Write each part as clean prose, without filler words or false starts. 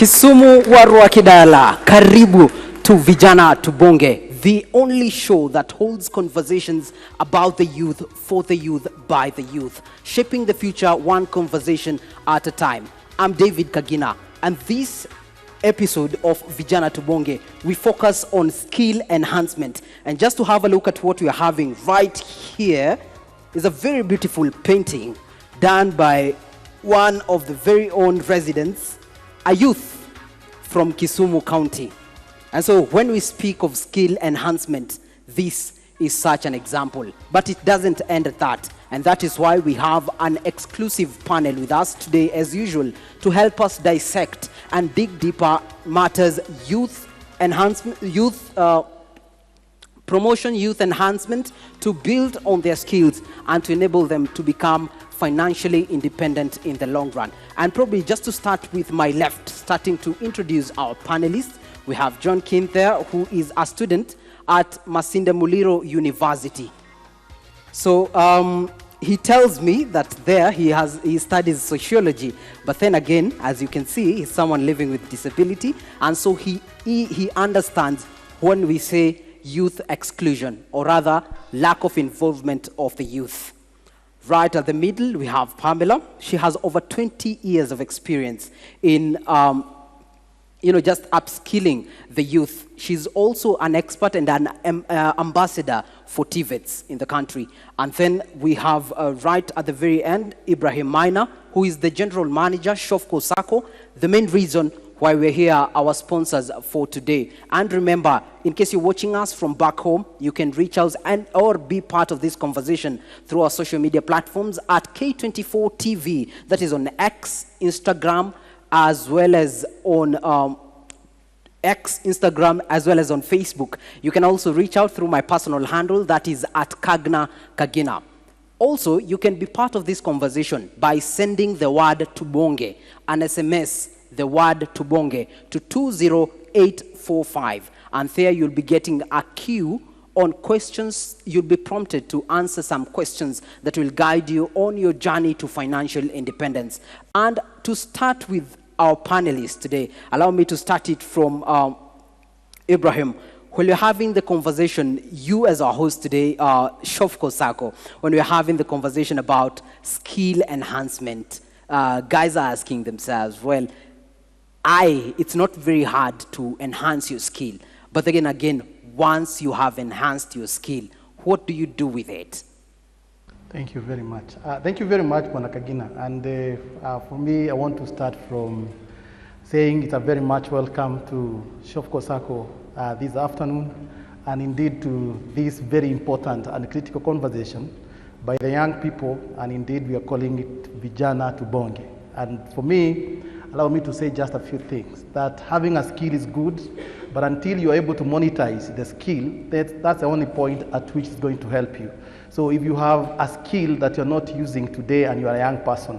Kisumu Warua Kidala, karibu to VijanaTubonge, the only show that holds conversations about the youth, for the youth, by the youth, shaping the future one conversation at a time. I'm David Kagina, and this episode of VijanaTubonge, we focus on skill enhancement. And just to have a look at what we are having right here is a very beautiful painting done by one of the very own residents, a youth from Kisumu County. And so when we speak of skill enhancement, this is such an example. But it doesn't end at that. And that is why we have an exclusive panel with us today, as usual, to help us dissect and dig deeper matters youth enhancement, promotion, youth enhancement, to build on their skills and to enable them to become financially independent in the long run. And probably just to start with my left, starting to introduce our panelists, we have John King there, who is a student at Masinde Muliro University. So he tells me that there he studies sociology, but then again, as you can see, he's someone living with disability, and so he understands when we say youth exclusion, or rather lack of involvement of the youth. Right at the middle, we have Pamela. She has over 20 years of experience in just upskilling the youth. She's also an expert and an ambassador for TVETs in the country. And then we have right at the very end, Ibrahim Maina, who is the general manager, Shofco Sacco. The main reason why we're here, our sponsors for today. And remember, in case you're watching us from back home, you can reach out or be part of this conversation through our social media platforms at K24 TV. That is on X, Instagram, as well as on Instagram, as well as on Facebook. You can also reach out through my personal handle, that is at Kagna Kagina. Also, you can be part of this conversation by sending the word Tubonge, an SMS, the word Tubonge, to 20845. And there you'll be getting a queue on questions. You'll be prompted to answer some questions that will guide you on your journey to financial independence. And to start with our panelists today, allow me to start it from Ibrahim. When you're having the conversation, you as our host today, Shofco Sacco, when we're having the conversation about skill enhancement, guys are asking themselves, well, it's not very hard to enhance your skill. But again, once you have enhanced your skill, what do you do with it? Thank you very much. Thank you very much, Kagina. And for me, I want to start from saying it's a very much welcome to Shofco Sacco this afternoon, and indeed to this very important and critical conversation by the young people, and indeed we are calling it VijanaTubonge. And for me, allow me to say just a few things. That having a skill is good, but until you're able to monetize the skill, that's the only point at which it's going to help you. So if you have a skill that you're not using today and you're a young person,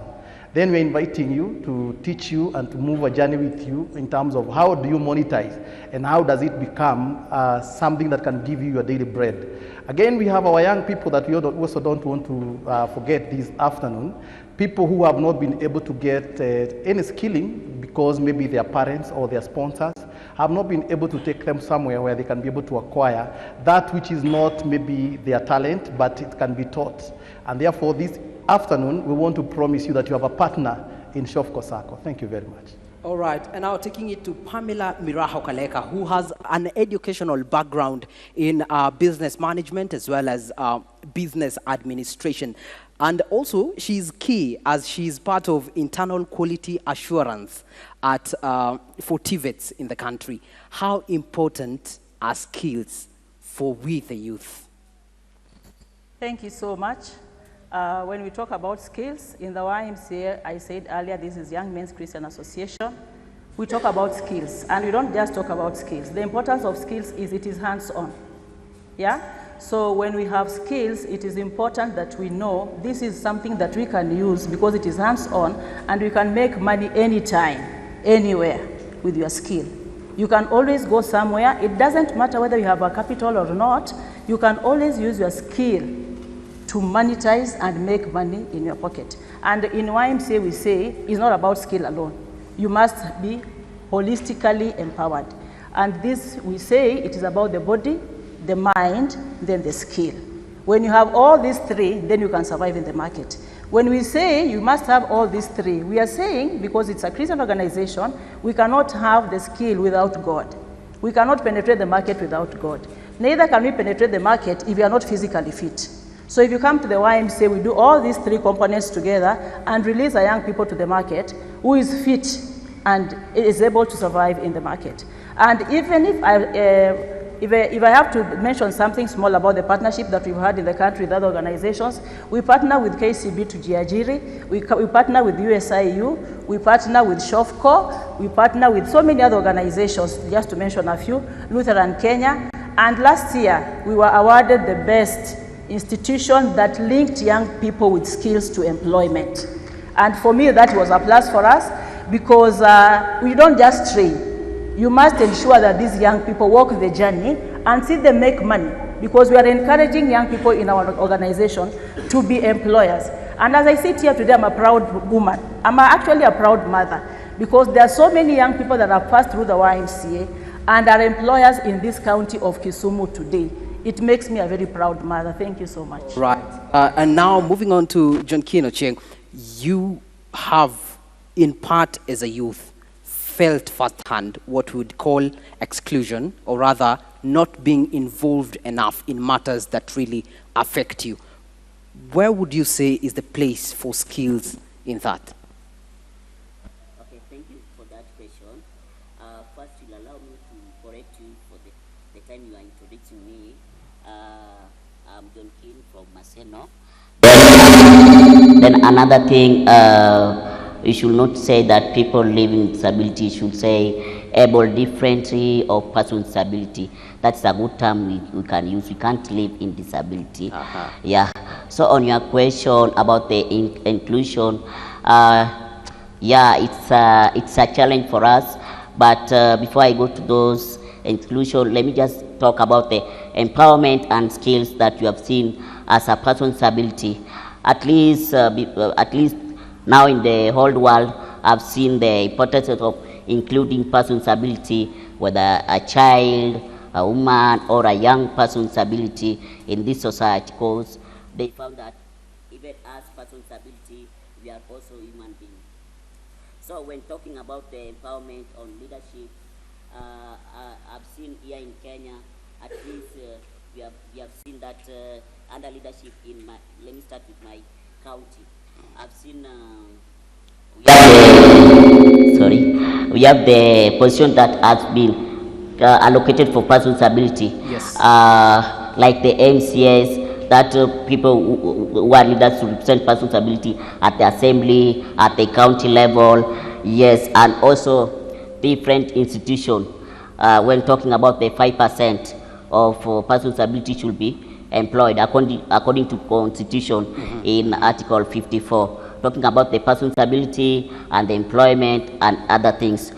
then we're inviting you to teach you and to move a journey with you in terms of how do you monetize and how does it become something that can give you your daily bread. Again, we have our young people that we also don't want to forget this afternoon. People who have not been able to get any skilling because maybe their parents or their sponsors have not been able to take them somewhere where they can be able to acquire that which is not maybe their talent, but it can be taught. And therefore, this afternoon, we want to promise you that you have a partner in Shofco Sacco. Thank you very much. All right, and now taking it to Pamela Miraho Kaleka, who has an educational background in business management as well as business administration. And also, she's key as she's part of internal quality assurance for TVETs in the country. How important are skills for we, the youth? Thank you so much. When we talk about skills, in the YMCA, I said earlier, this is Young Men's Christian Association. We talk about skills, and we don't just talk about skills. The importance of skills is it is hands-on. Yeah? So when we have skills, it is important that we know this is something that we can use because it is hands-on, and we can make money anytime, anywhere with your skill. You can always go somewhere. It doesn't matter whether you have a capital or not. You can always use your skill to monetize and make money in your pocket. And in YMCA, we say it's not about skill alone. You must be holistically empowered. And this, we say, it is about the body, the mind, then the skill. When you have all these three, then you can survive in the market. When we say you must have all these three, we are saying, because it's a Christian organization, we cannot have the skill without God. We cannot penetrate the market without God. Neither can we penetrate the market if you are not physically fit. So if you come to the YMCA, we do all these three components together and release our young people to the market who is fit and is able to survive in the market. And even if I have to mention something small about the partnership that we've had in the country with other organizations, we partner with KCB to Jiajiri, we partner with USIU, we partner with SHOFCO, we partner with so many other organizations, just to mention a few, Lutheran Kenya. And last year, we were awarded the best institution that linked young people with skills to employment. And for me, that was a plus for us, because we don't just train. You must ensure that these young people walk the journey and see them make money, because we are encouraging young people in our organization to be employers. And as I sit here today, I'm a proud woman. I'm actually a proud mother, because there are so many young people that have passed through the YMCA and are employers in this county of Kisumu today. It makes me a very proud mother. Thank you so much. Right. And now moving on to John Kinocheng, you have, in part as a youth, felt firsthand what we would call exclusion, or rather not being involved enough in matters that really affect you. Where would you say is the place for skills in that? Okay, thank you for that question. First, you'll allow me to correct you for the time you are introducing me. I'm John King from Maseno. Then another thing, you should not say that people living with disability, you should say able differently or person with disability. That's a good term we can use. We can't live in disability. Yeah. So on your question about the inclusion, yeah, it's a challenge for us. But before I go to those inclusion, let me just talk about the empowerment and skills that you have seen as a person with disability. At least now in the whole world, I've seen the importance of including person with disability, whether a child, a woman, or a young person with disability in this society, because they found that even as person with disability, we are also human beings. So when talking about the empowerment on leadership, I've seen here in Kenya, at least we have seen that under leadership in my, let me start with my county. I've seen we have the position that has been allocated for person with disability. Yes. Like the MCS, that people who are leaders to represent person with disability at the assembly, at the county level, yes, and also different institutions. When talking about the 5% of person with disability should be employed according to Constitution in Article 54, talking about the person with disability and the employment and other things.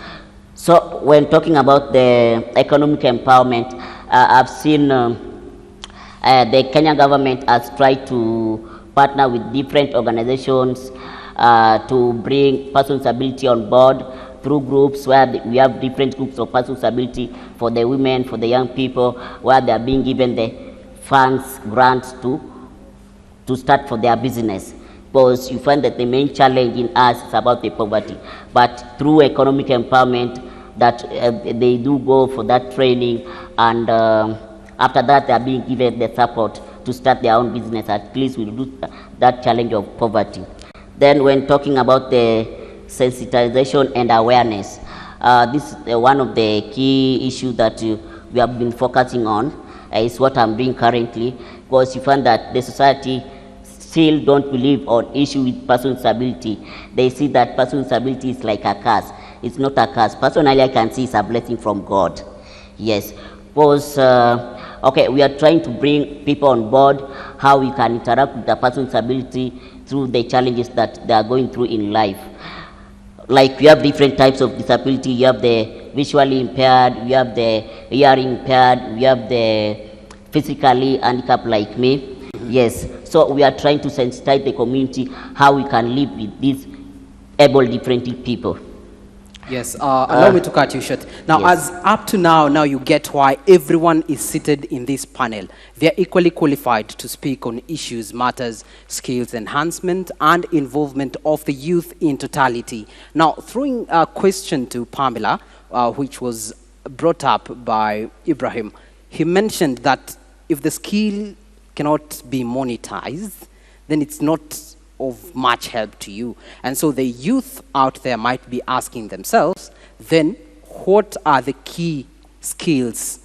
So when talking about the economic empowerment, I've seen the Kenya government has tried to partner with different organizations to bring person with disability on board through groups where we have different groups of person with disability for the women, for the young people, where they are being given the funds, grants to start for their business. Because you find that the main challenge in us is about the poverty. But through economic empowerment, that they do go for that training, and after that they are being given the support to start their own business. At least we reduce that challenge of poverty. Then when talking about the sensitization and awareness, this is one of the key issues that we have been focusing on. Is what I'm doing currently, because you find that the society still don't believe on issue with person with disability. They see that person with disability is like a curse. It's not a curse. Personally, I can see it's a blessing from God. Yes, because okay, we are trying to bring people on board how we can interact with the person with disability through the challenges that they are going through in life. Like we have different types of disability. You have the visually impaired, we have the hearing impaired, we have the physically handicapped like me. Yes, so we are trying to sensitize the community how we can live with these able different people. Yes, allow me to cut you short. Now, Yes. as up to now you get why everyone is seated in this panel. They are equally qualified to speak on issues, matters, skills enhancement, and involvement of the youth in totality. Now, throwing a question to Pamela, which was brought up by Ibrahim, he mentioned that if the skill cannot be monetized, then it's not of much help to you. And so the youth out there might be asking themselves, then what are the key skills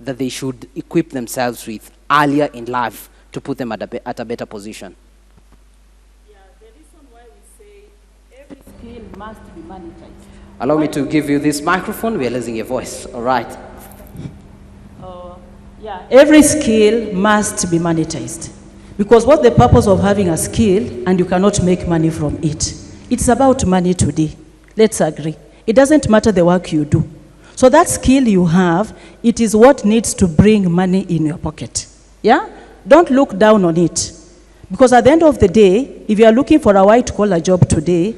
that they should equip themselves with earlier in life to put them at a better position? Yeah, the reason why we say every skill must be monetized. Allow me to give you this microphone. We are losing your voice. All right. Yeah, every skill must be monetized. Because what's the purpose of having a skill and you cannot make money from it? It's about money today. Let's agree. It doesn't matter the work you do. So that skill you have, it is what needs to bring money in your pocket. Yeah? Don't look down on it. Because at the end of the day, if you are looking for a white-collar job today,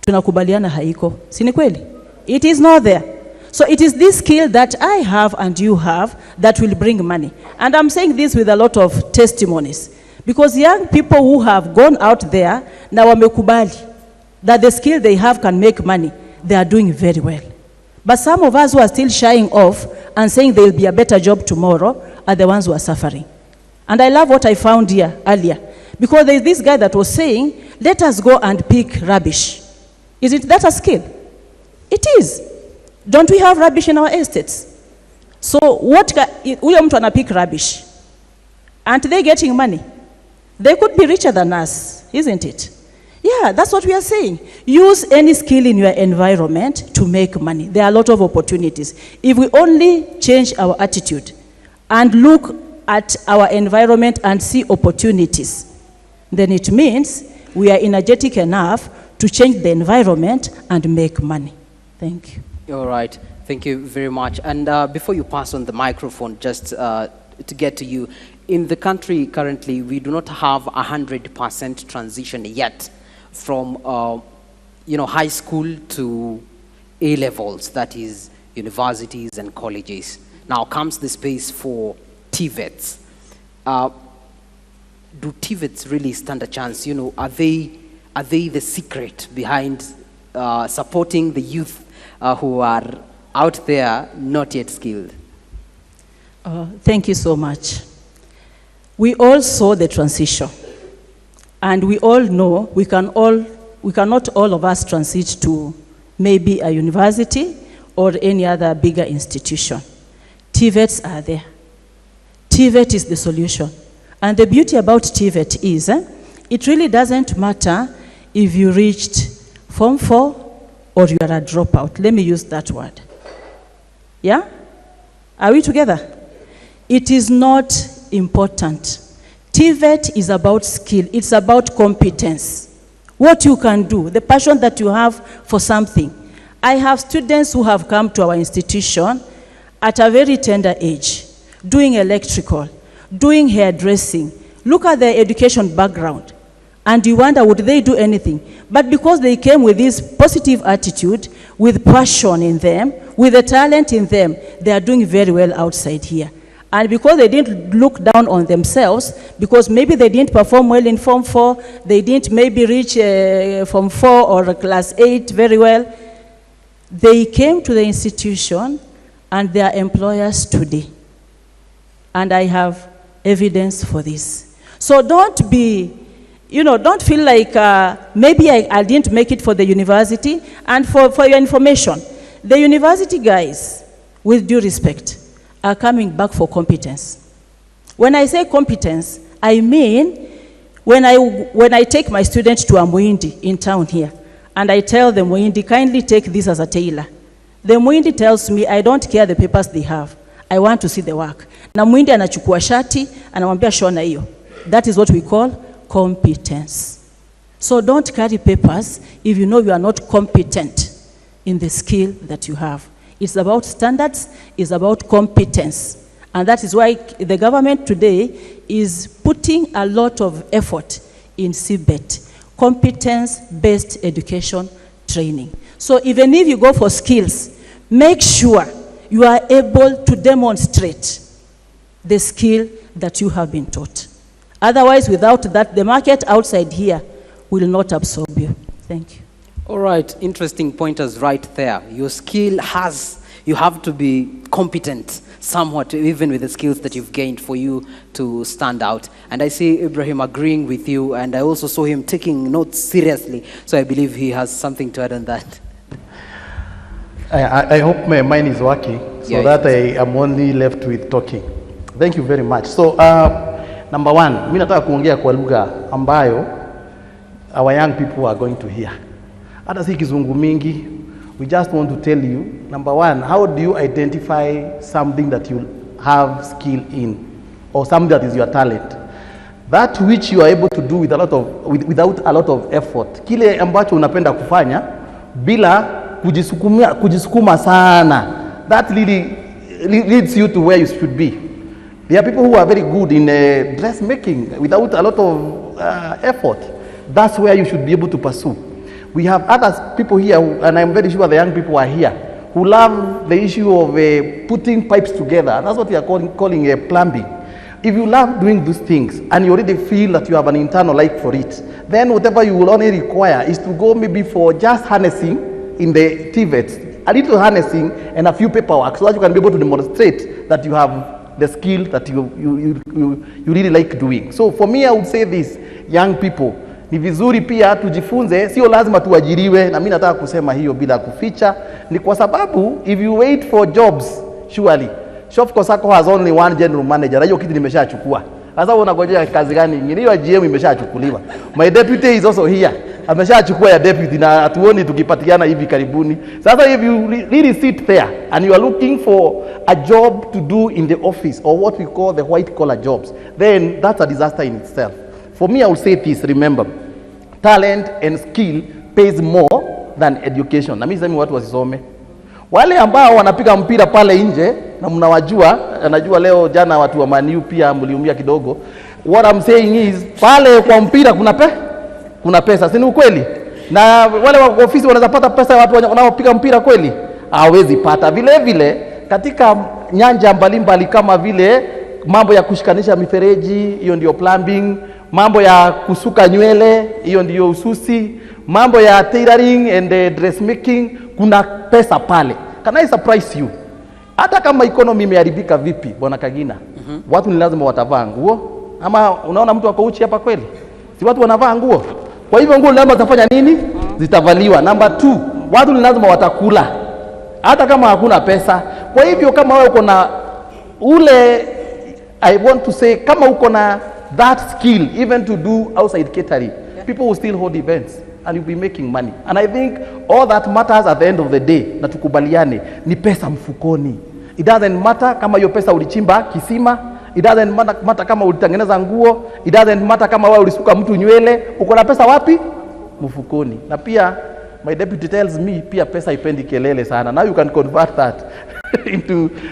tunakubaliana haiko. Si ni kweli? It is not there. So it is this skill that I have and you have that will bring money. And I'm saying this with a lot of testimonies. Because young people who have gone out there, na wamekubali, that the skill they have can make money, they are doing very well. But some of us who are still shying off and saying there will be a better job tomorrow are the ones who are suffering. And I love what I found here earlier. Because there is this guy that was saying, let us go and pick rubbish. Isn't that a skill? It is. Don't we have rubbish in our estates? So huyo mtu anapick rubbish. Aren't they getting money? They could be richer than us, isn't it? Yeah, that's what we are saying. Use any skill in your environment to make money. There are a lot of opportunities. If we only change our attitude and look at our environment and see opportunities, then it means we are energetic enough to change the environment and make money. Thank you. All right. Thank you very much. And before you pass on the microphone, just to get to you, in the country currently, we do not have 100% transition yet from high school to A-levels, that is universities and colleges. Now comes the space for TVETs. Do TVETs really stand a chance? Are they the secret behind supporting the youth who are out there not yet skilled? Thank you so much. We all saw the transition. And we all know we cannot all of us transit to maybe a university or any other bigger institution. TVETs are there. TVET is the solution. And the beauty about TVET is, it really doesn't matter if you reached Form 4 or you are a dropout. Let me use that word. Yeah? Are we together? It is not important. TVET is about skill. It's about competence. What you can do, the passion that you have for something. I have students who have come to our institution at a very tender age, doing electrical, doing hairdressing. Look at their education background. And you wonder, would they do anything? But because they came with this positive attitude, with passion in them, with a talent in them, they are doing very well outside here. And because they didn't look down on themselves, because maybe they didn't perform well in Form 4, they didn't maybe reach Form 4 or Class 8 very well, they came to the institution and they are employers today. And I have evidence for this. So don't be, don't feel like maybe I didn't make it for the university. And for your information, the university guys, with due respect, are coming back for competence. When I say competence, I mean when I take my students to a Muindi in town here, and I tell them, Muindi, kindly take this as a tailor. The Muindi tells me, I don't care the papers they have. I want to see the work. Na Muindi anachukua shati, anamwambia shona hiyo. That is what we call competence. So don't carry papers if you know you are not competent in the skill that you have. It's about standards, it's about competence. And that is why the government today is putting a lot of effort in CBET, competence-based education training. So even if you go for skills, make sure you are able to demonstrate the skill that you have been taught. Otherwise, without that, the market outside here will not absorb you. Thank you. All right, interesting pointers right there. Your skill you have to be competent somewhat, even with the skills that you've gained for you to stand out. And I see Ibrahim agreeing with you, and I also saw him taking notes seriously. So I believe he has something to add on that. I hope my mind is working, so that I am only left with talking. Thank you very much. So, number one, mimi nataka kuongea kwa lugha ambayo our young people are going to hear. Hata si kizungu mingi, we just want to tell you, number one, how do you identify something that you have skill in, or something that is your talent? That which you are able to do without a lot of effort. Kile ambacho unapenda kufanya bila kujisukuma sana. That really leads you to where you should be. There are people who are very good in dressmaking without a lot of effort. That's where you should be able to pursue. We have other people here, and I'm very sure the young people are here, who love the issue of putting pipes together. That's what we are calling plumbing. If you love doing these things, and you already feel that you have an internal like for it, then whatever you will only require is to go maybe for just harnessing in the TVETs, a little harnessing and a few paperwork, so that you can be able to demonstrate that you have the skill that you really like doing. So for me, I would say this, young people, ni vizuri pia tujifunze, sio lazima tuajiriwe, na mimi nataka kusema hiyo bila kuficha, ni kwa sababu if you wait for jobs, surely, Shop Kosako has only one general manager, hiyo kitu nimeshachukua. Sasa unangojea kazi gani nyingine? Hiyo GM imeshachukuliwa. My deputy is also here. Ameshachukua ya deputy na hatuoni tukipatiana hivi karibuni. Sasa if you really sit there and you are looking for a job to do in the office, or what we call the white collar jobs, then that's a disaster in itself. For me, I will say this, remember, talent and skill pays more than education. Na mimi sema watu wasisome. Wale ambao wanapiga mpira pale nje, na mnawajua, najua leo jana watu wa Man U pia mliumia kidogo. What I'm saying is, pale kwa mpira kuna pesa, si ni ukweli? Na wale wa ofisi wanaweza pata pesa watu wanaopiga mpira kweli? Hawezi pata. Vile vile katika nyanja mbalimbali kama vile mambo ya kushikanisha mifereji, hiyo ndio plumbing, mambo ya kusuka nywele, hiyo ndio ususi, mambo ya tailoring and dressmaking, kuna pesa pale. Can I surprise you? Hata kama economy imeharibika vipi, Bwana Kagina, watu ni lazima watavaa nguo. Ama unaona mtu ako uchi hapa kweli? Si watu wanavaa nguo. Kwa hivyo nguo lazima zitafanya nini? Zitavaliwa. Number 2, watu ni lazima watakula. Hata kama hakuna pesa. Kwa hivyo kama wewe uko na ule, I want to say, kama uko na that skill even to do outside catering, people will still hold events and you'll be making money. And I think all that matters at the end of the day, na tukubaliane, ni pesa mfukoni. It doesn't matter kama hiyo pesa ulichimba kisima, it doesn't matter kama ulitengeneza nguo, it doesn't matter kama wewe ulisuka mtu nywele, uko na pesa wapi? Mfukoni. Na pia my deputy tells me pia pesa ipendi kelele sana. Now you can convert that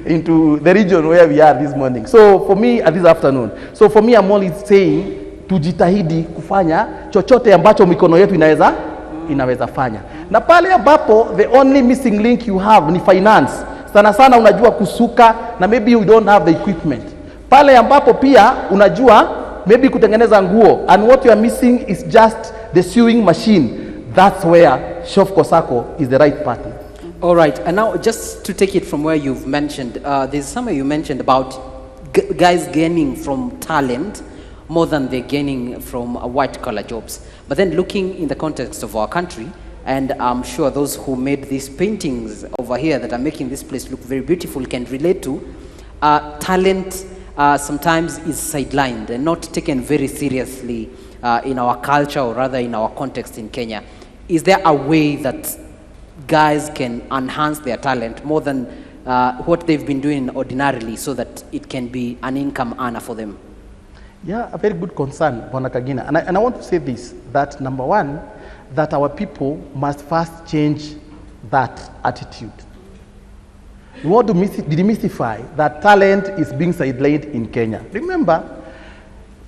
into the region where we are this morning. So for me, this afternoon. So for me, I'm only saying, tujitahidi kufanya chochote ambacho mikono yetu inaweza fanya. Na pale ambapo the only missing link you have ni finance. Sana sana unajua kusuka na maybe you don't have the equipment. Pale ambapo pia unajua maybe kutengeneza nguo, and what you are missing is just the sewing machine. That's where Shop Kosako is the right partner. All right, and now just to take it from where you've mentioned, there's somewhere you mentioned about guys gaining from talent more than they're gaining from white-collar jobs. But then looking in the context of our country, and I'm sure those who made these paintings over here that are making this place look very beautiful can relate to, talent sometimes is sidelined and not taken very seriously in our culture, or rather in our context in Kenya. Is there a way that guys can enhance their talent more than what they've been doing ordinarily, so that it can be an income earner for them? Yeah, a very good concern, Bwana Kagina. And I want to say this, that number one, that our people must first change that attitude. We want to demystify that talent is being sidelined in Kenya. Remember,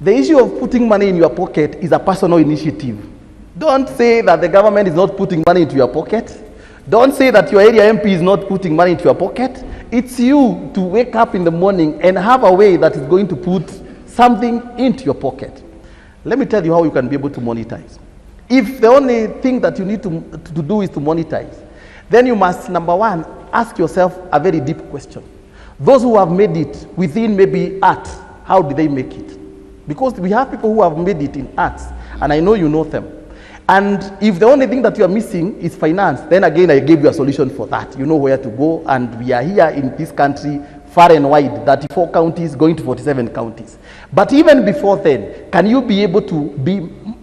the issue of putting money in your pocket is a personal initiative. Don't say that the government is not putting money into your pocket. Don't say that your area MP is not putting money into your pocket. It's you to wake up in the morning and have a way that is going to put something into your pocket. Let me tell you how you can be able to monetize. If the only thing that you need to do is to monetize, then you must, number one, ask yourself a very deep question. Those who have made it within maybe art, how did they make it? Because we have people who have made it in arts, and I know you know them. And if the only thing that you are missing is finance, then again, I gave you a solution for that. You know where to go, and we are here in this country, far and wide, 34 counties, going to 47 counties. But even before then, can you be able to be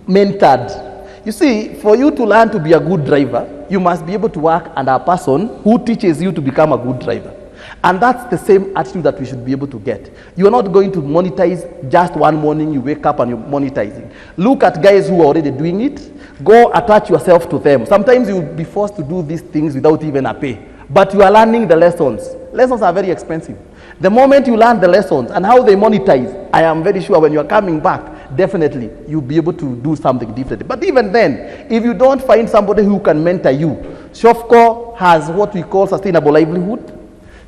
mentored? You see, for you to learn to be a good driver, you must be able to work under a person who teaches you to become a good driver. And that's the same attitude that we should be able to get. You're not going to monetize just one morning, you wake up and you're monetizing. Look at guys who are already doing it. Go attach yourself to them. Sometimes you'll be forced to do these things without even a pay. But you are learning the lessons. Lessons are very expensive. The moment you learn the lessons and how they monetize, I am very sure when you are coming back, definitely you'll be able to do something different. But even then, if you don't find somebody who can mentor you, SHOFCO has what we call sustainable livelihood.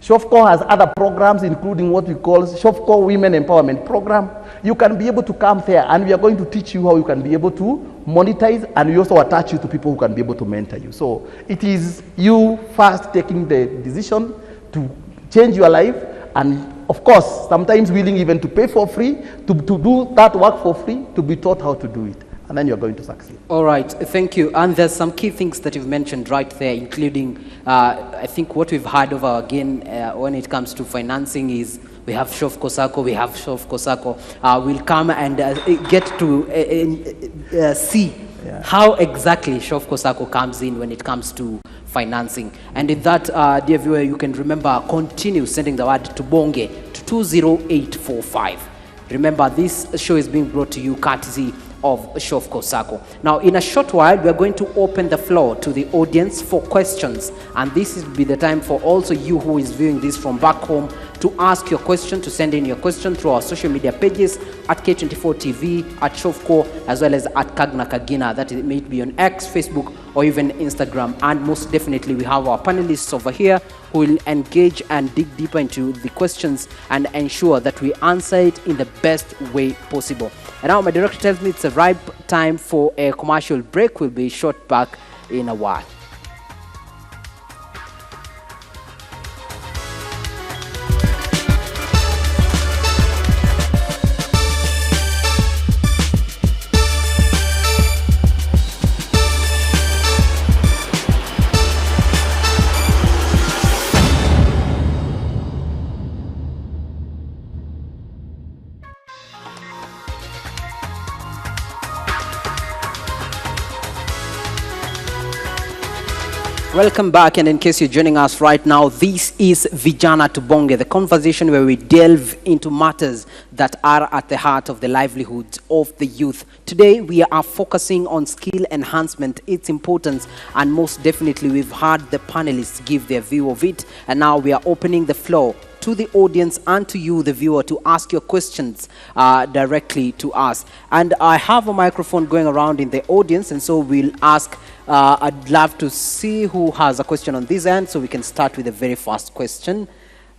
SHOFCO has other programs, including what we call SHOFCO Women Empowerment Program. You can be able to come there, and we are going to teach you how you can be able to monetize, and we also attach you to people who can be able to mentor you. So it is you first taking the decision to change your life, and of course, sometimes willing even to pay for free, to do that work for free, to be taught how to do it. And then you're going to succeed. All right, thank you. And there's some key things that you've mentioned right there, including, I think what we've heard over again when it comes to financing is we have SHOFCO SACCO, we have SHOFCO SACCO. We'll come and get to see how exactly SHOFCO SACCO comes in when it comes to financing. And in that, dear viewer, you can remember, continue sending the word Tubonge to 20845. Remember, this show is being brought to you courtesy of SHOFCO SACCO. Now, in a short while, we are going to open the floor to the audience for questions. And this will be the time for also you who is viewing this from back home to ask your question, to send in your question through our social media pages at K24 TV, at SHOFCO, as well as at Kagna Kagina. That it may be on X, Facebook, or even Instagram. And most definitely, we have our panelists over here who will engage and dig deeper into the questions and ensure that we answer it in the best way possible. And now my director tells me it's a ripe time for a commercial break. We'll be short back in a while. Welcome back, and in case you're joining us right now, this is VijanaTubonge, the conversation where we delve into matters that are at the heart of the livelihoods of the youth. Today, we are focusing on skill enhancement, its importance, and most definitely, we've heard the panelists give their view of it, and now we are opening the floor to the audience and to you, the viewer, to ask your questions directly to us. And I have a microphone going around in the audience, and so we'll ask, I'd love to see who has a question on this end, so we can start with the very first question.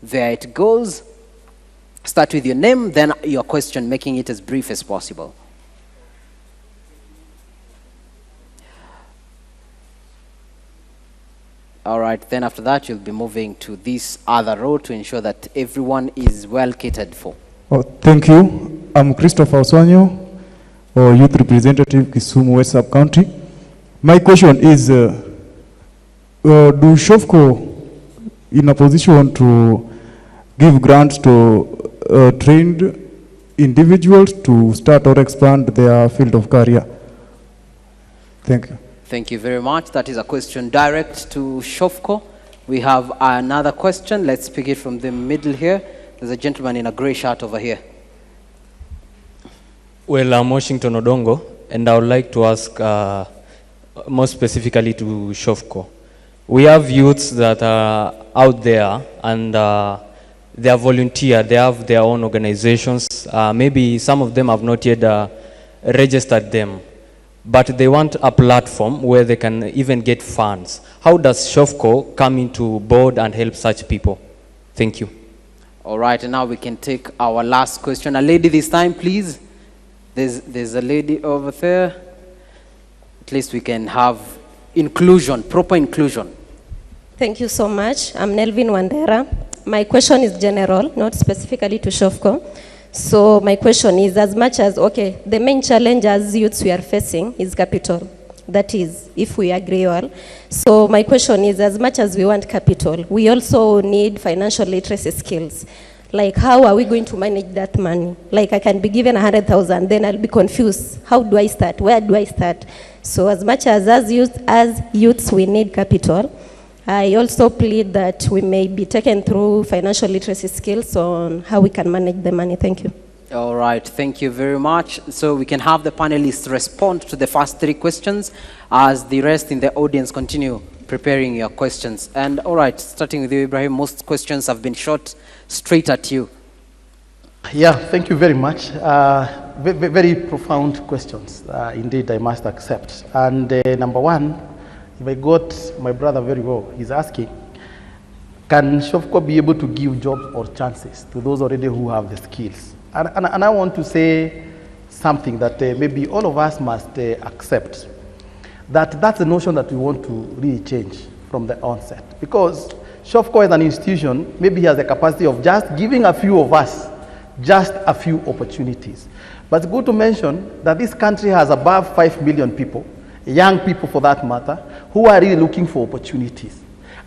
There it goes. Start with your name, then your question, making it as brief as possible. All right, then after that, you'll be moving to this other row to ensure that everyone is well catered for. Oh, thank you. I'm Christopher Oswanyo, Youth Representative, Kisumu West Sub-County. My question is, do SHOFCO in a position to give grants to trained individuals to start or expand their field of career? Thank you. Thank you very much. That is a question direct to SHOFCO. We have another question. Let's pick it from the middle here. There's a gentleman in a gray shirt over here. Well, I'm Washington Odongo, and I would like to ask more specifically to SHOFCO. We have youths that are out there, and they are volunteer. They have their own organizations. Maybe some of them have not yet registered them. but they want a platform where they can even get funds. How does SHOFCO come into board and help such people? Thank you. All right, and now we can take our last question. A lady this time, please. There's a lady over there. At least we can have inclusion, proper inclusion. Thank you so much. I'm Nelvin Wandera. My question is general, not specifically to SHOFCO. So my question is, as much as, okay, the main challenge as youths we are facing is capital. That is, if we agree all. So my question is, as much as we want capital, we also need financial literacy skills. Like, how are we going to manage that money? Like, I can be given 100,000, then I'll be confused. How do I start? Where do I start? So as much as youths we need capital, I also plead that we may be taken through financial literacy skills on how we can manage the money. Thank you. All right, thank you very much. So we can have the panelists respond to the first 3 questions as the rest in the audience continue preparing your questions. And all right, starting with you, Ibrahim, most questions have been shot straight at you. Yeah, thank you very much. Very profound questions, indeed, I must accept. And number one, if I got my brother very well, he's asking, can SHOFCO be able to give jobs or chances to those already who have the skills? And I want to say something that maybe all of us must accept, that's the notion that we want to really change from the onset. Because SHOFCO as an institution maybe has the capacity of just giving a few of us just a few opportunities. But it's good to mention that this country has above 5 million people, young people for that matter, who are really looking for opportunities.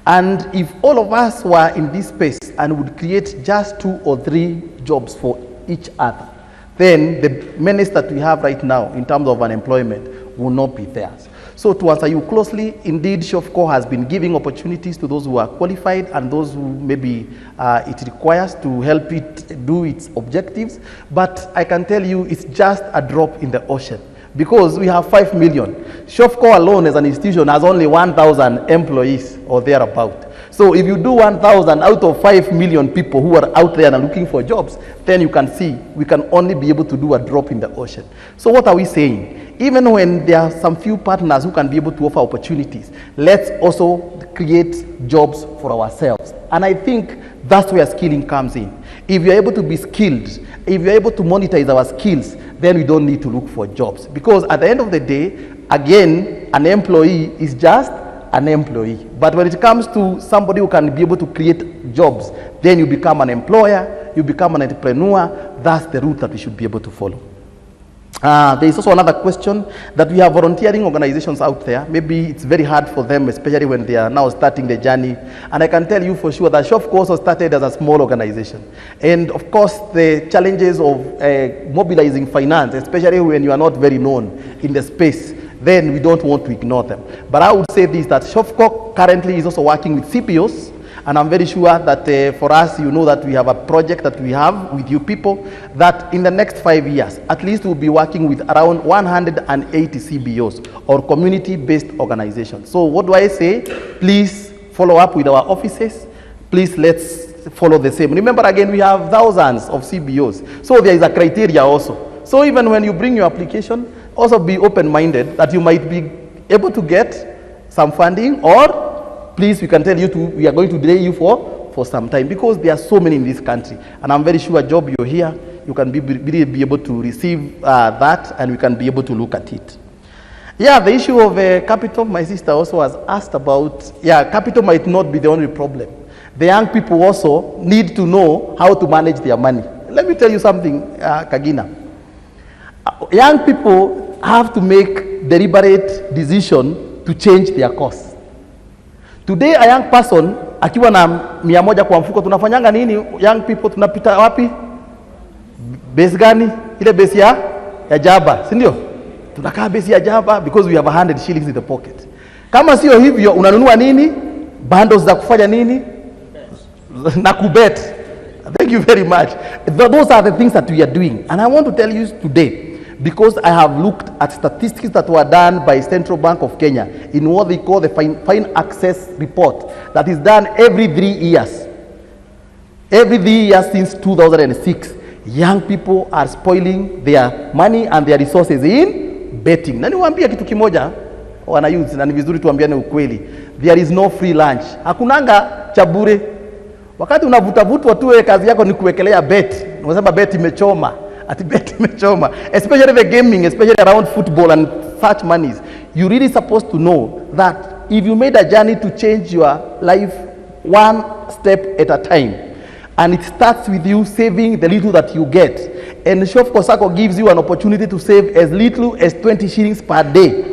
And if all of us were in this space and would create just 2 or 3 jobs for each other, then the menace that we have right now in terms of unemployment will not be theirs. So to answer you closely, indeed, SHOFCO has been giving opportunities to those who are qualified and those who maybe it requires to help it do its objectives. But I can tell you it's just a drop in the ocean because we have 5 million. SHOFCO alone as an institution has only 1,000 employees or thereabout. So if you do 1,000 out of 5 million people who are out there and are looking for jobs, then you can see we can only be able to do a drop in the ocean. So what are we saying? Even when there are some few partners who can be able to offer opportunities, let's also create jobs for ourselves. And I think that's where skilling comes in. If you're able to be skilled, if you're able to monetize our skills, then we don't need to look for jobs. Because at the end of the day, again, an employee is just an employee. But when it comes to somebody who can be able to create jobs, then you become an employer, you become an entrepreneur. That's the route that we should be able to follow. There is also another question that we have volunteering organizations out there. Maybe it's very hard for them, especially when they are now starting the journey. And I can tell you for sure that SHOFCO also started as a small organization. And of course, the challenges of mobilizing finance, especially when you are not very known in the space, then we don't want to ignore them. But I would say this, that SHOFCO currently is also working with CPOs. And I'm very sure that for us, you know that we have a project that we have with you people, that in the next 5 years, at least we'll be working with around 180 CBOs or community-based organizations. So what do I say? Please follow up with our offices. Please let's follow the same. Remember again, we have thousands of CBOs. So there is a criteria also. So even when you bring your application, also be open-minded that you might be able to get some funding, or please, we can tell you we are going to delay you for some time, because there are so many in this country. And I'm very sure, Job, you're here, you can be able to receive that, and we can be able to look at it. Yeah, the issue of capital, my sister also has asked about. Yeah, capital might not be the only problem. The young people also need to know how to manage their money. Let me tell you something, Kagina. Young people have to make deliberate decision to change their course. Today a young person akiwa na 100 kwa mfuko, tunafanyanga nini? Young people tunapita wapi? Base gani? Ile base ya Jaba, si ndio? Tunakaa base ya Jaba because we have 100 shillings in the pocket. Kama sio hivyo, unanunua nini? Bundles za kufanya nini? Na kubet. Thank you very much. Those are the things that we are doing. And I want to tell you today, because I have looked at statistics that were done by Central Bank of Kenya in what they call the Fine Access Report, that is done every 3 years. Every 3 years since 2006, young people are spoiling their money and their resources in betting. Na niwaambie kitu kimoja wana youth, na ni vizuri tuambiane ukweli. There is no free lunch. Hakunanga cha bure. Wakati unavutavutwa tu kazi yako ni kuwekelea bet. Unasema bet imechoma. Ati bet imechoma. Especially the gaming, especially around football and such monies. You really supposed to know that if you made a journey to change your life one step at a time, and it starts with you saving the little that you get, and Shofco Sacco gives you an opportunity to save as little as 20 shillings per day,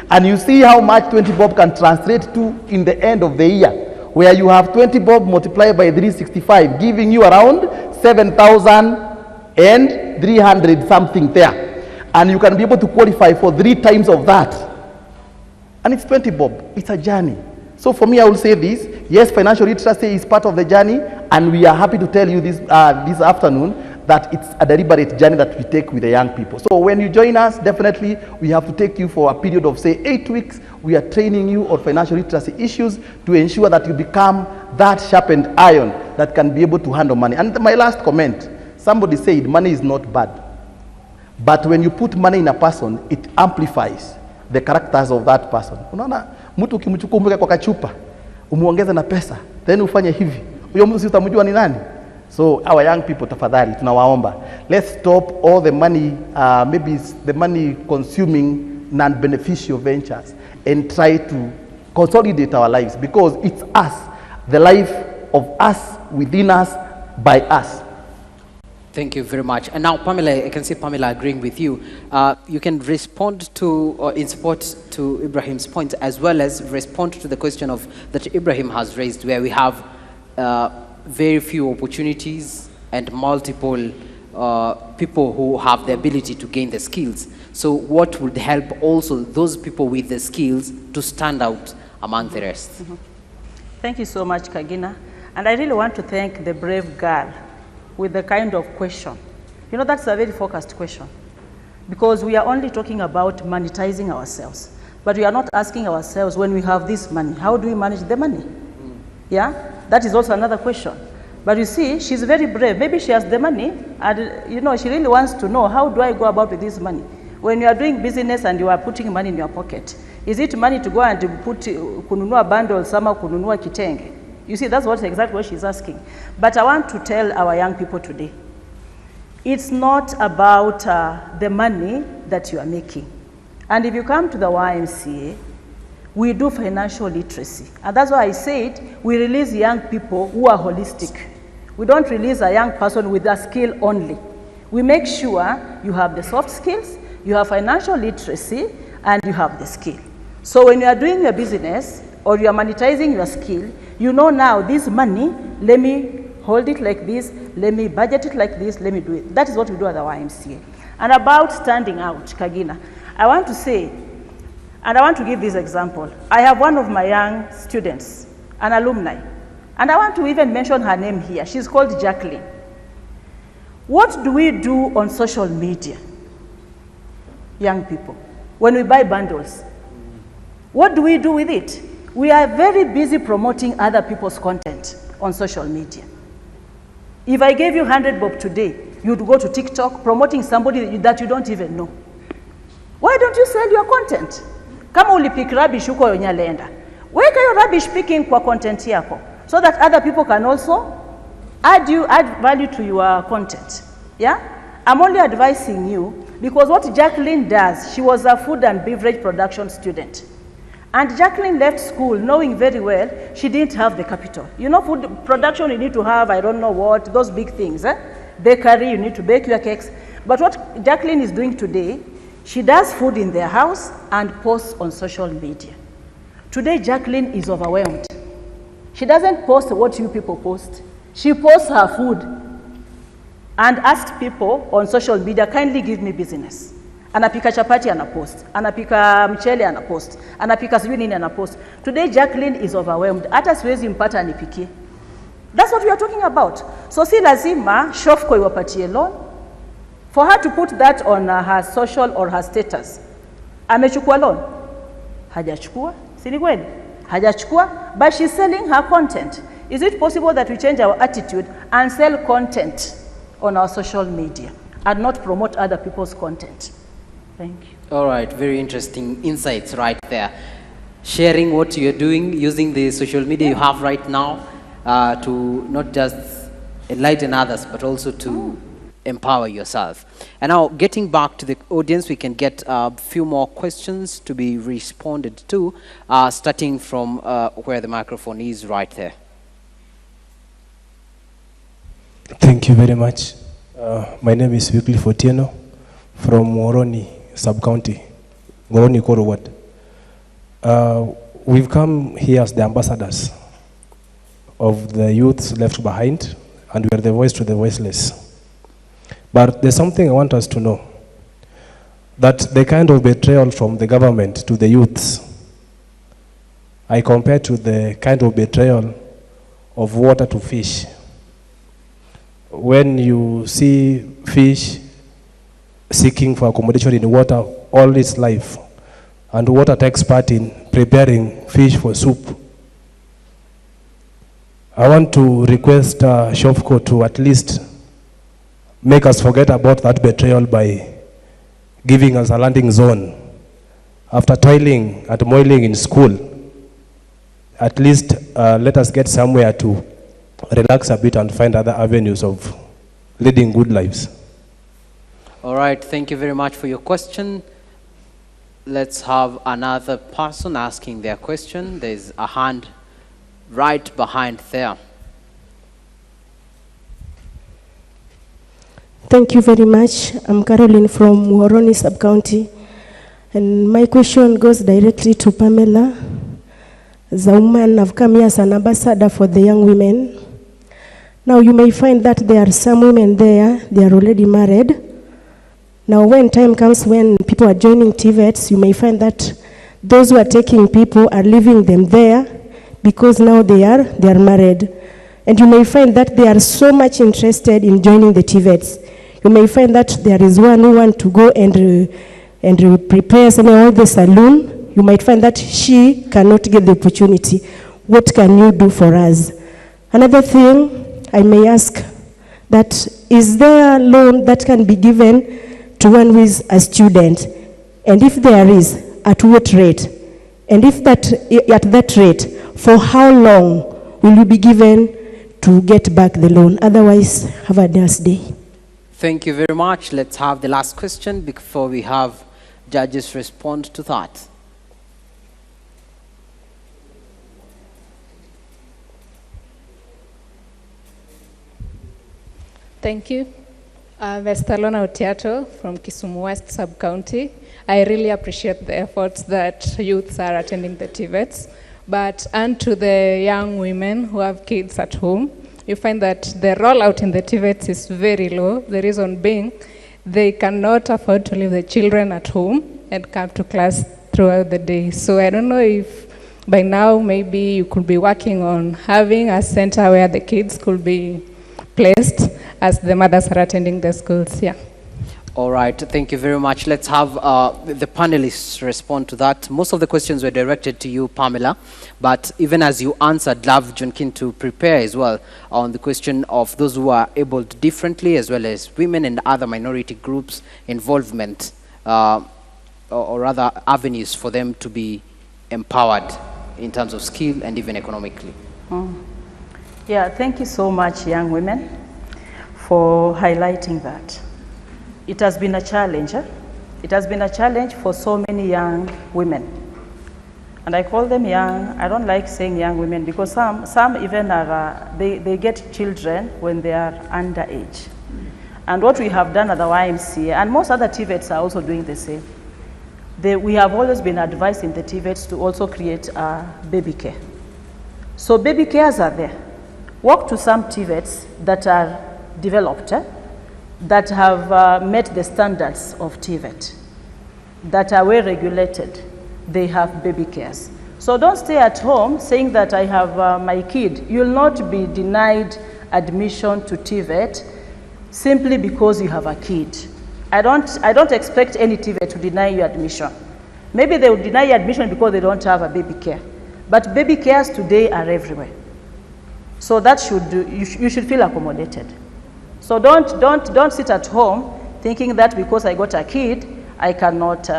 and you see how much 20 bob can translate to in the end of the year, where you have 20 bob multiplied by 365, giving you around 7,300 something there, and you can be able to qualify for 3 times of that, and it's 20 bob. It's a journey. So for me, I will say this: yes, financial literacy is part of the journey, and we are happy to tell you this this afternoon that it's a deliberate journey that we take with the young people. So when you join us, definitely we have to take you for a period of say 8 weeks. We are training you on financial literacy issues to ensure that you become that sharpened iron that can be able to handle money. And my last comment: somebody said money is not bad, but when you put money in a person, it amplifies the characters of that person. Unaona, mtu ukimchukua umweka kwa kachupa, umuongeze na pesa, then ufanye hivi, huyo mtu si utamjua ni nani? So our young people, tafadhali tunawaomba, let's stop all the money, maybe the money consuming non-beneficial ventures, and try to consolidate our lives, because it's us, the life of us, within us, by us. Thank you very much. And now, Pamela, I can see Pamela agreeing with you. You can respond to, or in support to Ibrahim's point, as well as respond to the question of that Ibrahim has raised, where we have very few opportunities and multiple people who have the ability to gain the skills. So what would help also those people with the skills to stand out among the rest? Mm-hmm. Thank you so much, Kagina. And I really want to thank the brave girl with the kind of question. You know, that's a very focused question, because we are only talking about monetizing ourselves, but we are not asking ourselves, when we have this money, how do we manage the money? Yeah, that is also another question. But you see, she's very brave. Maybe she has the money, and you know, she really wants to know, how do I go about with this money? When you are doing business and you are putting money in your pocket, is it money to go and put kununua bundles ama kununua kitenge? You see, that's exactly what she's asking. But I want to tell our young people today, it's not about the money that you are making. And if you come to the YMCA, we do financial literacy. And that's why I said we release young people who are holistic. We don't release a young person with a skill only. We make sure you have the soft skills, you have financial literacy, and you have the skill. So when you are doing your business or you are monetizing your skill, you know now this money, let me hold it like this, let me budget it like this, let me do it. That is what we do at the YMCA. And about standing out, Kagina, I want to say, and I want to give this example. I have one of my young students, an alumni, and I want to even mention her name here. She's called Jacqueline. What do we do on social media, young people, when we buy bundles? What do we do with it? We are very busy promoting other people's content on social media. If I gave you 100 bob today, you'd go to TikTok promoting somebody that you don't even know. Why don't you sell your content? Kama ulipik rubbish huko yonyalenda, weka your rubbish picking kwa content yako, so that other people can also add value to your content. Yeah? I'm only advising you, because what Jacqueline does, she was a food and beverage production student. And Jacqueline left school knowing very well she didn't have the capital. You know, food production, you need to have, I don't know what, those big things. Bakery, you need to bake your cakes. But what Jacqueline is doing today, she does food in their house and posts on social media. Today, Jacqueline is overwhelmed. She doesn't post what you people post. She posts her food and asks people on social media, kindly give me business. Anapika chapati anapost, anapika mchele anapost, anapika sijui nini anapost. Today Jacqueline is overwhelmed. Hata siwezi mpata anipikie. That's what we are talking about. So si lazima Shofco iwapatie loan. For her to put that on her social or her status. Amechukua loan? Hajachukua? Si ni kweli? Hajachukua, but she's selling her content. Is it possible that we change our attitude and sell content on our social media and not promote other people's content? Thank you. All right, very interesting insights right there. Sharing what you're doing, using the social media you have right now to not just enlighten others, but also to empower yourself. And now, getting back to the audience, we can get a few more questions to be responded to, starting from where the microphone is right there. Thank you very much. My name is Wycliffe Otieno from Moroni Sub-County, Moroni Koro Ward. We've come here as the ambassadors of the youths left behind, and we are the voice to the voiceless. But there's something I want us to know, that the kind of betrayal from the government to the youths, I compare to the kind of betrayal of water to fish. When you see fish seeking for accommodation in water all its life, and water takes part in preparing fish for soup, I want to request Shofco to at least make us forget about that betrayal by giving us a landing zone. After toiling and moiling in school, at least let us get somewhere to relax a bit and find other avenues of leading good lives. All right, thank you very much for your question. Let's have another person asking their question. There's a hand right behind there. Thank you very much. I'm Caroline from Moroni Sub-County. And my question goes directly to Pamela. As a woman, I've come here as an ambassador for the young women. Now you may find that there are some women there, they are already married. Now when time comes when people are joining TVETs, you may find that those who are taking people are leaving them there because now they are married. And you may find that they are so much interested in joining the TVETs. You may find that there is one who wants to go and prepare all the saloon. You might find that she cannot get the opportunity. What can you do for us? Another thing I may ask, that is there a loan that can be given to one who is a student? And if there is, at what rate? And if that, at that rate, for how long will you be given to get back the loan? Otherwise, have a nice day. Thank you very much. Let's have the last question before we have judges respond to that. Thank you. Vestalona Otiato from Kisumu West Sub-County. I really appreciate the efforts that youths are attending the TVETs. But and to the young women who have kids at home, you find that the rollout in the TVETs is very low. The reason being, they cannot afford to leave the children at home and come to class throughout the day. So I don't know if by now maybe you could be working on having a center where the kids could be placed as the mothers are attending the schools. Yeah. All right, thank you very much. Let's have the panelists respond to that. Most of the questions were directed to you, Pamela, but even as you answered, love Junkin to prepare as well on the question of those who are able to differently, as well as women and other minority groups' involvement, or rather avenues for them to be empowered in terms of skill and even economically. Yeah, thank you so much, young women, for highlighting that. It has been a challenge. It has been a challenge for so many young women. And I call them young. I don't like saying young women because some even are, they get children when they are underage. And what we have done at the YMCA, and most other TVETs are also doing the same, we have always been advised in the TVETs to also create baby care. So baby cares are there. Walk to some TVETs that are developed, that have met the standards of TVET, that are well regulated. They have baby cares. So don't stay at home saying that I have my kid. You'll not be denied admission to TVET simply because you have a kid. I don't expect any TVET to deny you admission. Maybe they will deny you admission because they don't have a baby care. But baby cares today are everywhere. So that you should feel accommodated. So don't sit at home thinking that because I got a kid, I cannot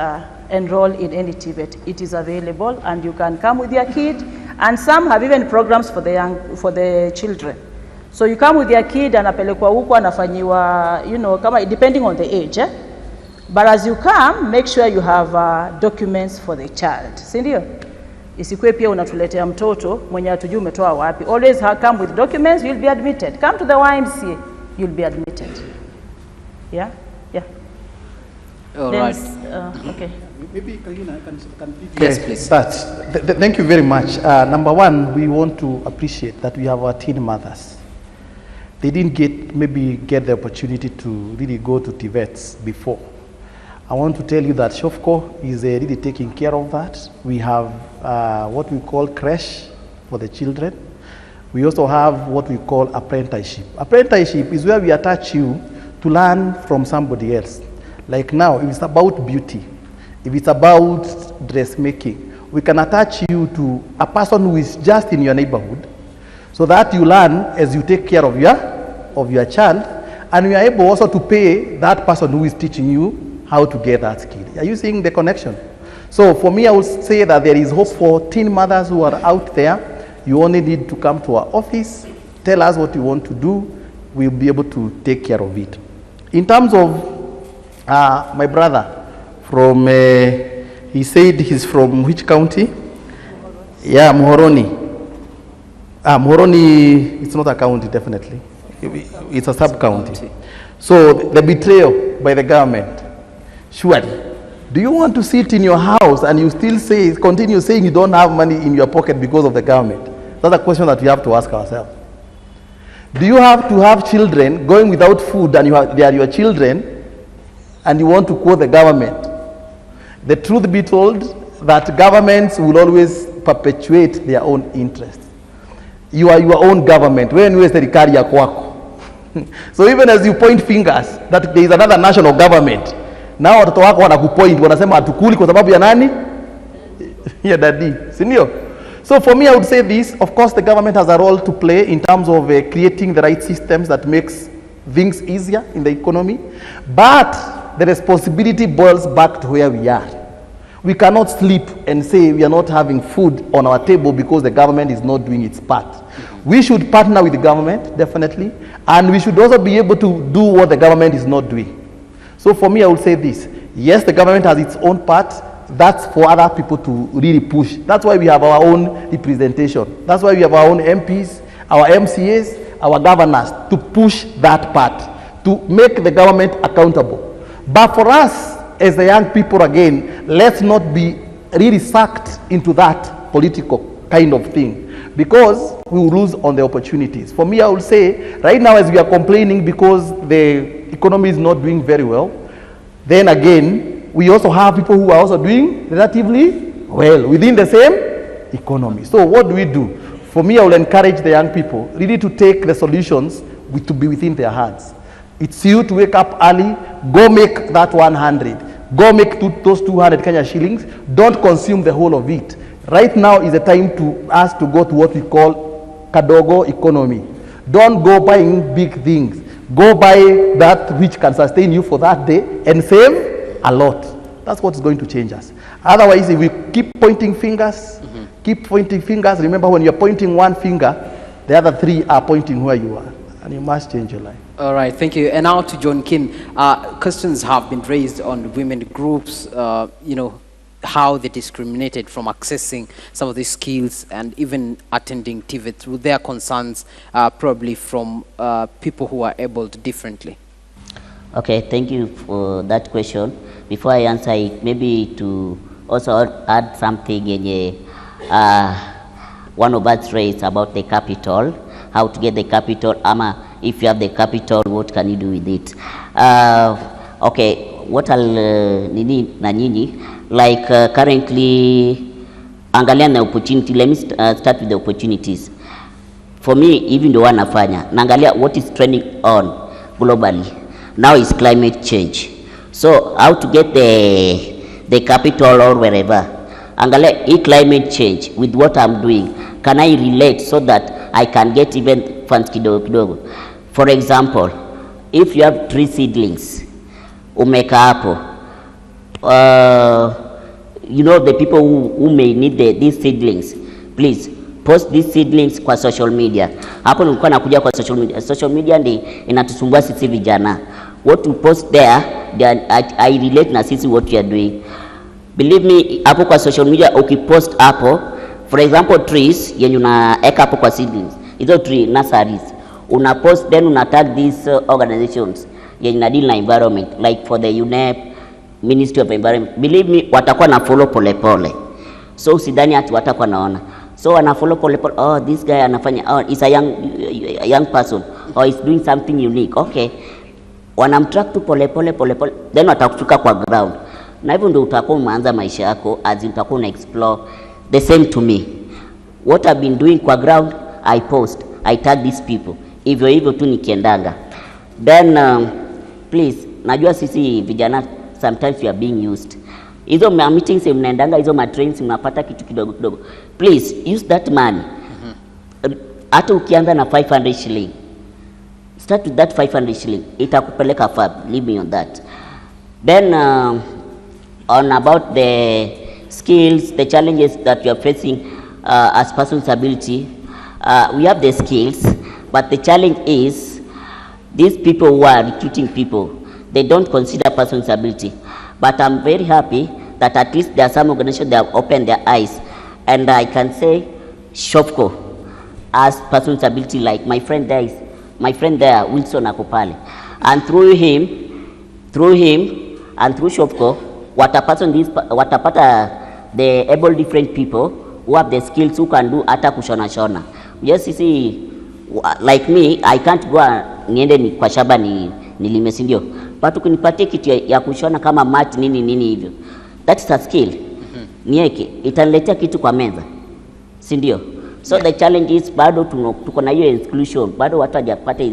enroll in any TVET. It is available, and you can come with your kid, and some have even programs for the children. So you come with your kid, anapelekwa huko, anafanyiwa, you know, kama, depending on the age. But as you come, make sure you have documents for the child. Sindio? Isikwe pia unatuletea mtoto mwenye hatujui umetoa wapi. Always come with documents, you'll be admitted. Come to the YMCA, you'll be admitted. Yeah? Yeah. All right. Okay. Maybe Kalina can Yes, please. Thank you very much. Number one, we want to appreciate that we have our teen mothers. They didn't get the opportunity to really go to TVETs before. I want to tell you that Shofco is really taking care of that. We have what we call creche for the children. We also have what we call apprenticeship. Apprenticeship is where we attach you to learn from somebody else. Like now, if it's about beauty, if it's about dressmaking, we can attach you to a person who is just in your neighborhood, so that you learn as you take care of your child, and you are able also to pay that person who is teaching you how to get that skill. Are you seeing the connection? So for me, I would say that there is hope for teen mothers who are out there. You only need to come to our office, tell us what you want to do, we'll be able to take care of it. In terms of my brother, from, he said he's from which county? Yeah, Muhoroni. Muhoroni, it's not a county, definitely. It's a sub-county. So the betrayal by the government. Surely, do you want to sit in your house and you still continue saying you don't have money in your pocket because of the government? That's a question that we have to ask ourselves. Do you have to have children going without food and they are your children and you want to quote the government? The truth be told, that governments will always perpetuate their own interests. You are your own government. When you serikali ya kwako. So even as you point fingers that there is another national government, now watoto wako wanakupoint, wanasema hatukuli kwa sababu ya nani? Ya daddy, si ndio? So for me, I would say this, of course the government has a role to play in terms of creating the right systems that makes things easier in the economy, but the responsibility boils back to where we are. We cannot sleep and say we are not having food on our table because the government is not doing its part. We should partner with the government, definitely, and we should also be able to do what the government is not doing. So for me, I would say this, yes, the government has its own part, that's for other people to really push. That's why we have our own representation. That's why we have our own MPs, our MCAs, our governors, to push that part, to make the government accountable. But for us, as the young people again, let's not be really sucked into that political kind of thing, because we will lose on the opportunities. For me, I would say, right now as we are complaining because the economy is not doing very well, then again, we also have people who are also doing relatively well within the same economy. So what do we do? For me, I will encourage the young people really to take the solutions to be within their hands. It's you to wake up early, go make that 100, go make those 200 Kenya shillings, don't consume the whole of it. Right now is the time to us to go to what we call kadogo economy. Don't go buying big things. Go buy that which can sustain you for that day and save a lot. That's what's going to change us. Otherwise, if we keep pointing fingers, remember when you're pointing one finger, the other three are pointing where you are. And you must change your life. All right, thank you. And now to John Kin. Questions have been raised on women groups, you know, how they discriminated from accessing some of these skills and even attending TVET with their concerns, probably from people who are abled differently. Okay, thank you for that question. Before I answer it, maybe to also add something in one of us raised about the capital, how to get the capital, if you have the capital, what can you do with it? Okay, what I'll nini na nyinyi, like currently, angalia na opportunity, let me start with the opportunities. For me, even the one nafanya, naangalia what is trending on globally. Now is climate change. So how to get the capital or wherever. Angalia climate change with what I'm doing. Can I relate so that I can get even funds kidogo kidogo? For example, if you have 3 seedlings, umeka hapo, you know, the people who may need these seedlings, please post these seedlings kwa social media. Hapo nilikuwa nakuja kwa social media. Social media ndi inatusumbua sisi vijana. What you post there, I relate na sisi what you are doing. Believe me, hapo kwa social media ukipost hapo, for example trees yenye unaeka hapo kwa seedlings, hizo tree nurseries, una post then una tag these organizations yenye na deal na environment, like for the UNEP, Ministry of Environment. Believe me, watakuwa na follow pole pole. So usidhani ati watakuwa naona. So wana follow pole pole, oh this guy anafanya, oh is a young person, or is doing something unique. Okay. Wanamtrack tu pole pole pole pole, then watakutuka kwa ground. Na hivyo ndio utakuwa umeanza maisha yako, as utakuwa una explore. The same to me. What I've been doing kwa ground, I post, I tag these people. Hivyo hivyo tu nikiendanga. Then please, najua sisi vijana sometimes we are being used. Hizo meetings mnaendanga, hizo trains mnapata kitu kidogo kidogo. Please use that money. Hata ukianza na 500 shilling. Start with that 500 shilling. Itakupeleka far, leave me on that. Then on about the skills, the challenges that you are facing as persons with disability, we have the skills, but the challenge is these people who are recruiting people, they don't consider persons with disability. But I'm very happy that at least there are some organizations that have opened their eyes, and I can say Shofco as persons with disability, like my friend there, Wilson Akopale, and through him and through Shofco, watapata the able different people who have the skills, who can do hata kushona shona. Yes, you see, like me, I can't go niende ni kwa shamba nilime, si ndio? But ukinipatia kitu ya kushona kama mat nini hivyo, that's a skill. Nieke itaniletea kitu kwa meza, si ndio? So the challenge is bado tuko na hiyo exclusion, bado watu hawajapata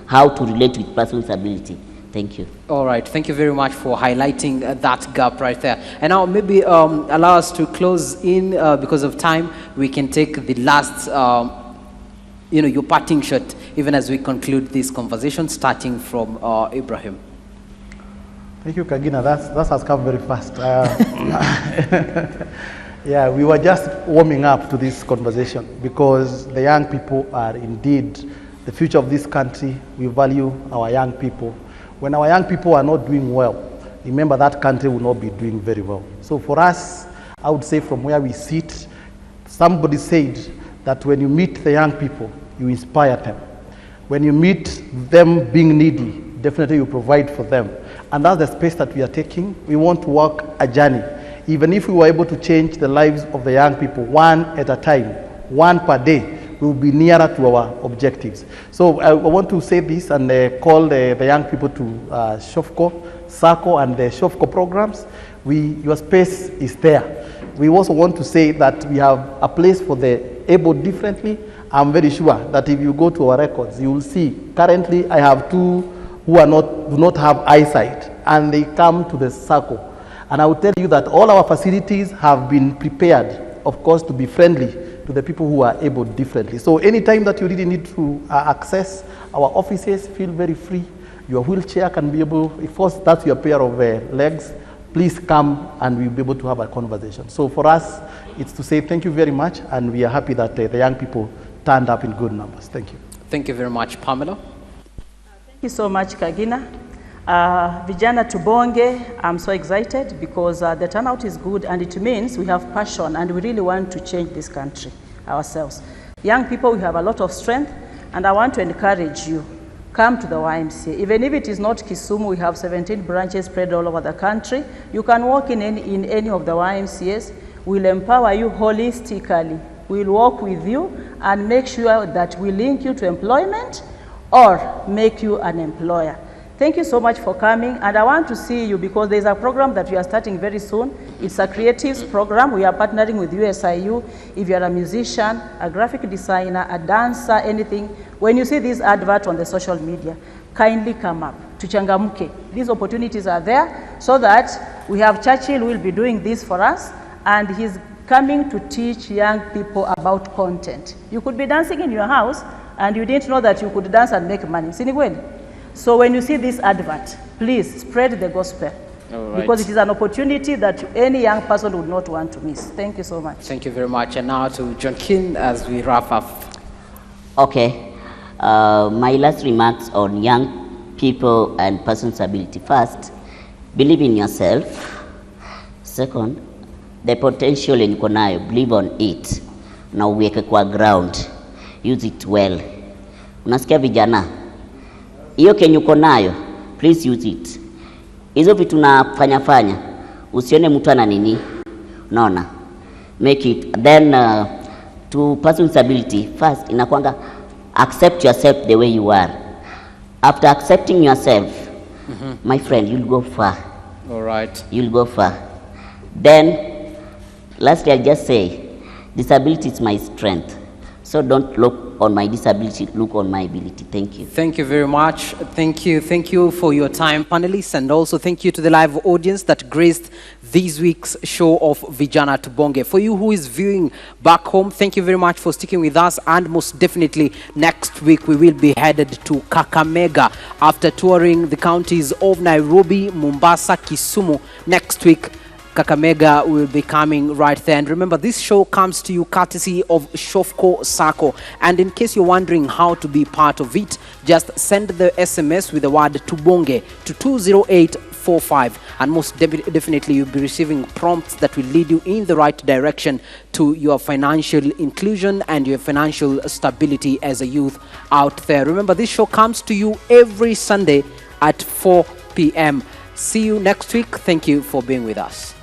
how to relate with persons with disability. Thank you. All right, thank you very much for highlighting that gap right there. And now maybe allow us to close in because of time. We can take the last, your parting shot, even as we conclude this conversation, starting from Ibrahim. Thank you, Kagina. That has come very fast. Yeah, we were just warming up to this conversation because the young people are indeed the future of this country. We value our young people. When our young people are not doing well, remember that country will not be doing very well. So for us, I would say from where we sit, somebody said that when you meet the young people, you inspire them. When you meet them being needy, definitely you provide for them. And that's the space that we are taking. We want to walk a journey. Even if we were able to change the lives of the young people one at a time, one per day, we will be nearer to our objectives. So I want to say this and call the young people to Shofco, SACCO, and the Shofco programs. Your space is there. We also want to say that we have a place for the able differently. I'm very sure that if you go to our records, you will see currently I have two who do not have eyesight, and they come to the SACCO. And I will tell you that all our facilities have been prepared, of course, to be friendly to the people who are able differently. So anytime that you really need to access our offices, feel very free. Your wheelchair can be able, if that's your pair of legs, please come and we'll be able to have a conversation. So for us, it's to say thank you very much, and we are happy that the young people turned up in good numbers. Thank you. Thank you very much, Pamela. Thank you so much, Kagina. VijanaTubonge, I'm so excited because the turnout is good, and it means we have passion and we really want to change this country ourselves. Young people, we have a lot of strength, and I want to encourage you, come to the YMCA. Even if it is not Kisumu, we have 17 branches spread all over the country. You can walk in any of the YMCAs. We'll empower you holistically. We'll work with you and make sure that we link you to employment or make you an employer. Thank you so much for coming, and I want to see you because there's a program that we are starting very soon. It's a creatives program. We are partnering with USIU. If you're a musician, a graphic designer, a dancer, anything, when you see this advert on the social media, kindly come up. Tuchangamuke. These opportunities are there so that we have Churchill who will be doing this for us, and he's coming to teach young people about content. You could be dancing in your house and you didn't know that you could dance and make money. So when you see this advert, please spread the gospel. All right. because it is an opportunity that any young person would not want to miss. Thank you so much. Thank you very much. And now to John King as we wrap up. Okay. My last remarks on young people and persons with disability. First, believe in yourself. Second, the potential in nayo, believe on it. Na uweke kwa ground. Use it well. Unasikia vijana? Hiyo kenye uko nayo, please use it. Hizo vitu fanya, usione mtu ana nini. Unaona? Make it. Then to persons with disability, first inakwanga accept yourself the way you are. After accepting yourself, my friend, you'll go far. All right. You'll go far. Then, lastly, I'll just say, disability is my strength. So don't look on my disability, look on my ability. Thank you. Thank you very much. Thank you for your time, panelists, and also thank you to the live audience that graced this week's show of VijanaTubonge. For you who is viewing back home, thank you very much for sticking with us, and most definitely next week we will be headed to Kakamega after touring the counties of Nairobi, Mombasa, Kisumu. Next week, Kakamega will be coming right there. And remember, this show comes to you courtesy of Shofco Sacco. And in case you're wondering how to be part of it, just send the SMS with the word Tubonge to 20845. And most definitely you'll be receiving prompts that will lead you in the right direction to your financial inclusion and your financial stability as a youth out there. Remember, this show comes to you every Sunday at 4 p.m. See you next week. Thank you for being with us.